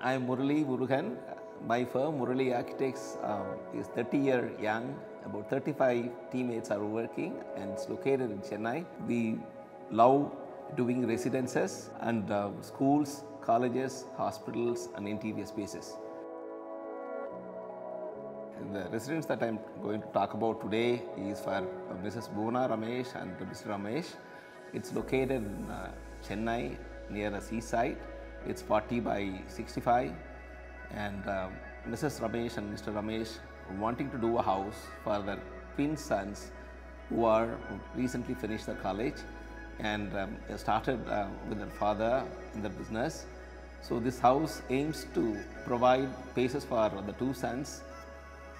I am Murali Murugan. My firm, Murali Architects, is 30-year young. About 35 teammates are working and it's located in Chennai. We love doing residences and schools, colleges, hospitals and interior spaces. The residence that I am going to talk about today is for Mrs. Bona Ramesh and Mr. Ramesh. It's located in Chennai near the seaside. It's 40 by 65 and Mrs. Ramesh and Mr. Ramesh wanting to do a house for their twin sons who are recently finished their college and started with their father in their business. So this house aims to provide places for the two sons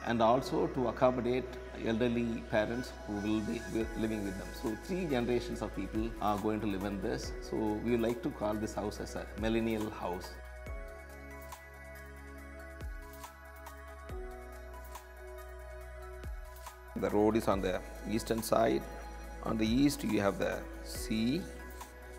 and also to accommodate elderly parents who will be living with them. So 3 generations of people are going to live in this. So we would like to call this house as a millennial house. The road is on the eastern side. On the east you have the sea,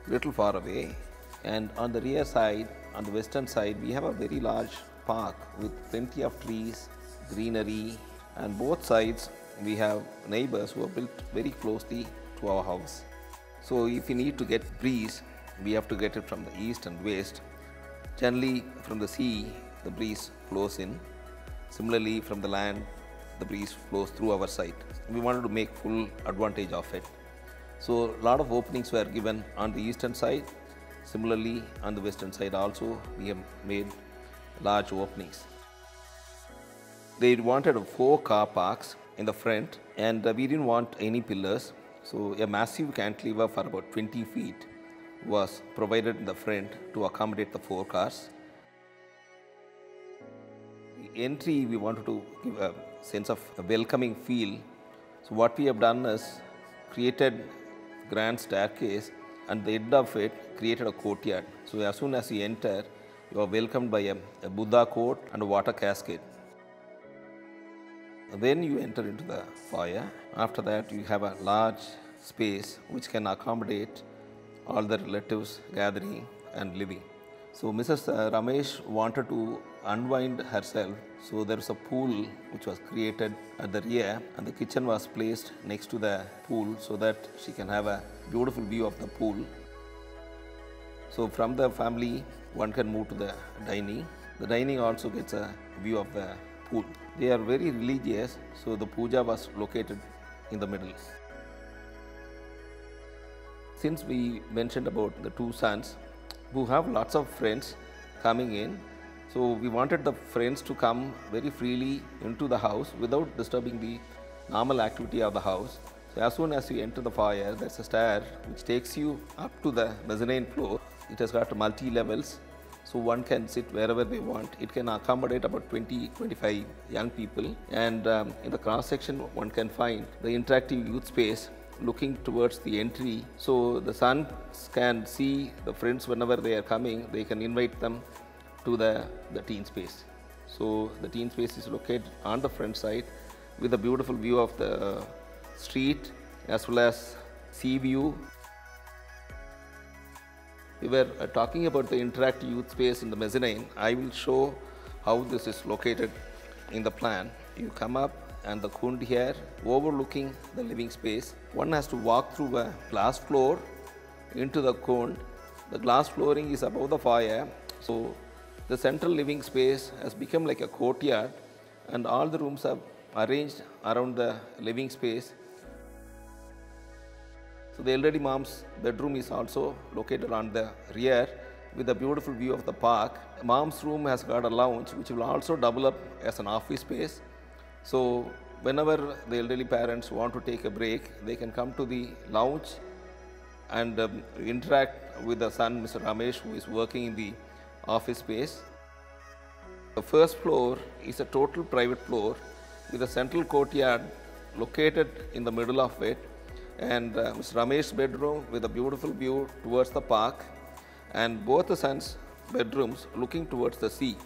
little far away, and on the rear side, on the western side, we have a very large park with plenty of trees, greenery, and both sides we have neighbors who are built very closely to our house. So if you need to get breeze, we have to get it from the east and west. Generally from the sea, the breeze flows in. Similarly from the land, the breeze flows through our site. We wanted to make full advantage of it. So a lot of openings were given on the eastern side. Similarly on the western side also we have made large openings. They wanted 4 car parks in the front and we didn't want any pillars. So a massive cantilever for about 20 feet was provided in the front to accommodate the 4 cars. The entry we wanted to give a sense of a welcoming feel. So what we have done is created grand staircase and the end of it created a courtyard. So as soon as you enter, you are welcomed by a Buddha court and a water cascade. Then you enter into the foyer. After that you have a large space which can accommodate all the relatives gathering and living. So Mrs. Ramesh wanted to unwind herself, so there was a pool which was created at the rear and the kitchen was placed next to the pool so that she can have a beautiful view of the pool. So from the family one can move to the dining. The dining also gets a view of the pool. They are very religious, so the puja was located in the middle. Since we mentioned about the 2 sons who have lots of friends coming in, so we wanted the friends to come very freely into the house without disturbing the normal activity of the house. So as soon as you enter the foyer, there's a stair which takes you up to the mezzanine floor. It has got multi-levels, so one can sit wherever they want. It can accommodate about 20-25 young people, and in the cross section one can find the interactive youth space looking towards the entry, so the sons can see the friends whenever they are coming. They can invite them to the teen space. So the teen space is located on the front side with a beautiful view of the street as well as sea view. We were talking about the interactive youth space in the mezzanine. I will show how this is located in the plan. You come up and the kund here overlooking the living space. One has to walk through a glass floor into the kund. The glass flooring is above the foyer, so the central living space has become like a courtyard and all the rooms are arranged around the living space. So the elderly mom's bedroom is also located on the rear with a beautiful view of the park. Mom's room has got a lounge which will also double up as an office space. So whenever the elderly parents want to take a break, they can come to the lounge and interact with the son, Mr. Ramesh, who is working in the office space. The first floor is a total private floor with a central courtyard located in the middle of it, and Mr. Ramesh's bedroom with a beautiful view towards the park, and both the sons' bedrooms looking towards the sea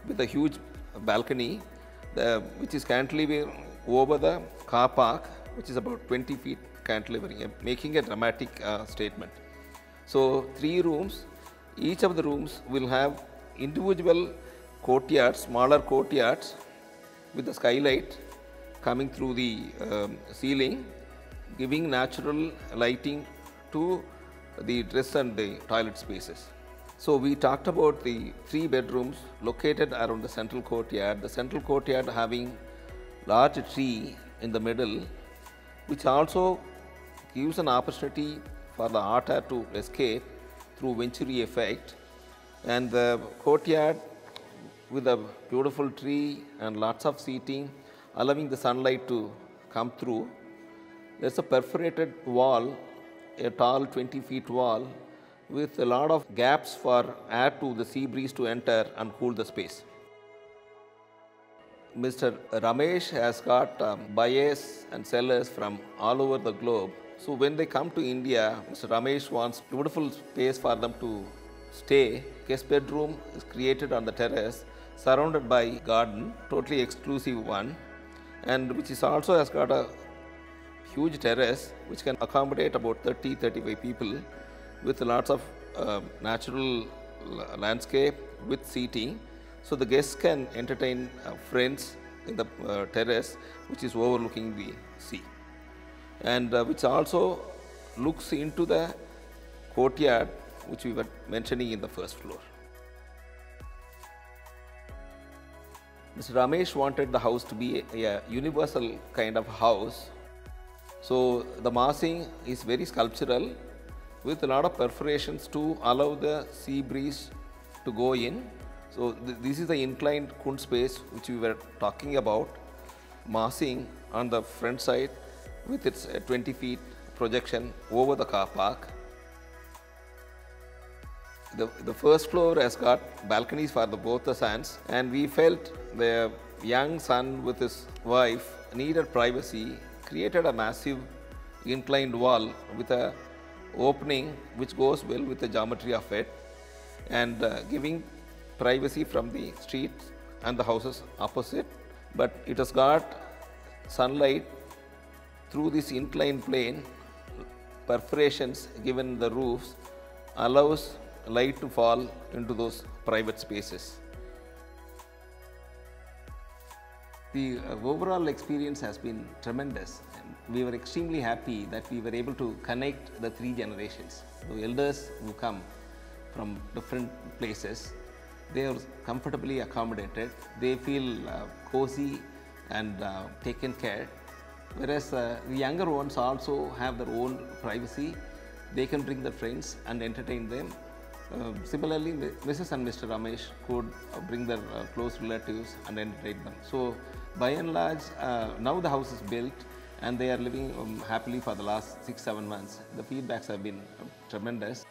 with a huge balcony which is cantilever over the car park, which is about 20 feet cantilevering, making a dramatic statement. So 3 rooms, each of the rooms will have individual courtyards, smaller courtyards with the skylight coming through the ceiling, giving natural lighting to the dress and the toilet spaces. So we talked about the 3 bedrooms located around the central courtyard. The central courtyard having large tree in the middle, which also gives an opportunity for the hot air to escape through venturi effect, and the courtyard with a beautiful tree and lots of seating allowing the sunlight to come through. There's a perforated wall, a tall 20 feet wall with a lot of gaps for air to the sea breeze to enter and cool the space. Mr. Ramesh has got buyers and sellers from all over the globe. So when they come to India, Mr. Ramesh wants beautiful space for them to stay. Guest bedroom is created on the terrace, surrounded by garden, totally exclusive one, and which is also has got a huge terrace which can accommodate about 30-35 people with lots of natural landscape with seating. So the guests can entertain friends in the terrace, which is overlooking the sea, and which also looks into the courtyard which we were mentioning in the first floor. Mr. Ramesh wanted the house to be a universal kind of house. So the massing is very sculptural with a lot of perforations to allow the sea breeze to go in. So this is the inclined kun space which we were talking about, massing on the front side with its 20 feet projection over the car park. The first floor has got balconies for both the sons, and we felt the young son with his wife needed privacy, created a massive inclined wall with a opening which goes well with the geometry of it, and giving privacy from the street and the houses opposite. But it has got sunlight through this inclined plane, perforations given the roofs allows light to fall into those private spaces. The overall experience has been tremendous, and we were extremely happy that we were able to connect the 3 generations. The elders who come from different places, they are comfortably accommodated, they feel cozy and taken care, whereas the younger ones also have their own privacy. They can bring their friends and entertain them. Similarly, Mrs. and Mr. Ramesh could bring their close relatives and entertain them. So by and large, now the house is built and they are living happily for the last 6-7 months. The feedbacks have been tremendous.